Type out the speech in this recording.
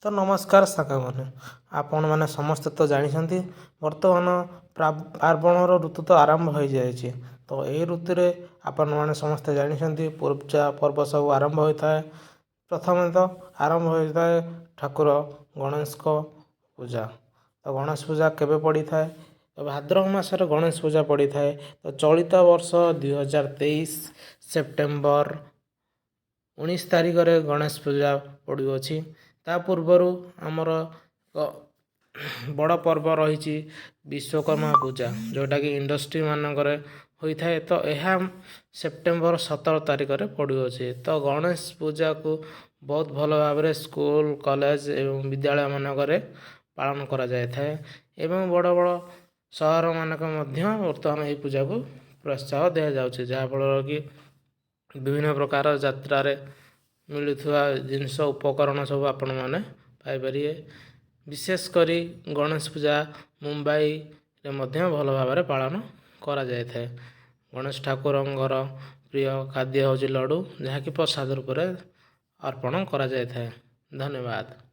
ତ ନମସ୍କାର ସାଙ୍ଗମାନେ, ଆପଣମାନେ ସମସ୍ତେ ତ ଜାଣିଛନ୍ତି ବର୍ତ୍ତମାନ ପାର୍ବଣର ଋତୁ ତ ଆରମ୍ଭ ହୋଇଯାଇଛି। ତ ଏହି ଋତୁରେ ଆପଣମାନେ ସମସ୍ତେ ଜାଣିଛନ୍ତି ପୂଜା ପର୍ବ ସବୁ ଆରମ୍ଭ ହୋଇଥାଏ। ପ୍ରଥମେ ତ ଆରମ୍ଭ ହୋଇଥାଏ ଠାକୁର ଗଣେଶଙ୍କ ପୂଜା। ତ ଗଣେଶ ପୂଜା କେବେ ପଡ଼ିଥାଏ? ତ ଭାଦ୍ରବ ମାସରେ ଗଣେଶ ପୂଜା ପଡ଼ିଥାଏ। ତ ଚଳିତ ବର୍ଷ 2023 ସେପ୍ଟେମ୍ବର 19 ତାରିଖରେ ଗଣେଶ ପୂଜା ପଡ଼ୁଅଛି। ତା ପୂର୍ବରୁ ଆମର ବଡ଼ ପର୍ବ ରହିଛି ବିଶ୍ୱକର୍ମା ପୂଜା, ଯେଉଁଟାକି ଇଣ୍ଡଷ୍ଟ୍ରି ମାନଙ୍କରେ ହୋଇଥାଏ। ତ ଏହା ସେପ୍ଟେମ୍ବର 17 ତାରିଖରେ ପଡ଼ୁଅଛି। ତ ଗଣେଶ ପୂଜାକୁ ବହୁତ ଭଲ ଭାବରେ ସ୍କୁଲ, କଲେଜ ଏବଂ ବିଦ୍ୟାଳୟ ମାନଙ୍କରେ ପାଳନ କରାଯାଇଥାଏ ଏବଂ ବଡ଼ ବଡ଼ ସହର ମାନଙ୍କ ମଧ୍ୟ ବର୍ତ୍ତମାନ ଏହି ପୂଜାକୁ ପ୍ରୋତ୍ସାହ ଦିଆଯାଉଛି, ଯାହାଫଳରେ କି ବିଭିନ୍ନ ପ୍ରକାର ଯାତ୍ରାରେ ମିଳୁଥିବା ଜିନିଷ ଉପକରଣ ସବୁ ଆପଣମାନେ ପାଇପାରିବେ। ବିଶେଷ କରି ଗଣେଶ ପୂଜା ମୁମ୍ବାଇରେ ମଧ୍ୟ ଭଲ ଭାବରେ ପାଳନ କରାଯାଇଥାଏ। ଗଣେଶ ଠାକୁରଙ୍କର ପ୍ରିୟ ଖାଦ୍ୟ ହେଉଛି ଲଡ଼ୁ, ଯାହାକି ପ୍ରସାଦ ରୂପରେ ଅର୍ପଣ କରାଯାଇଥାଏ। ଧନ୍ୟବାଦ।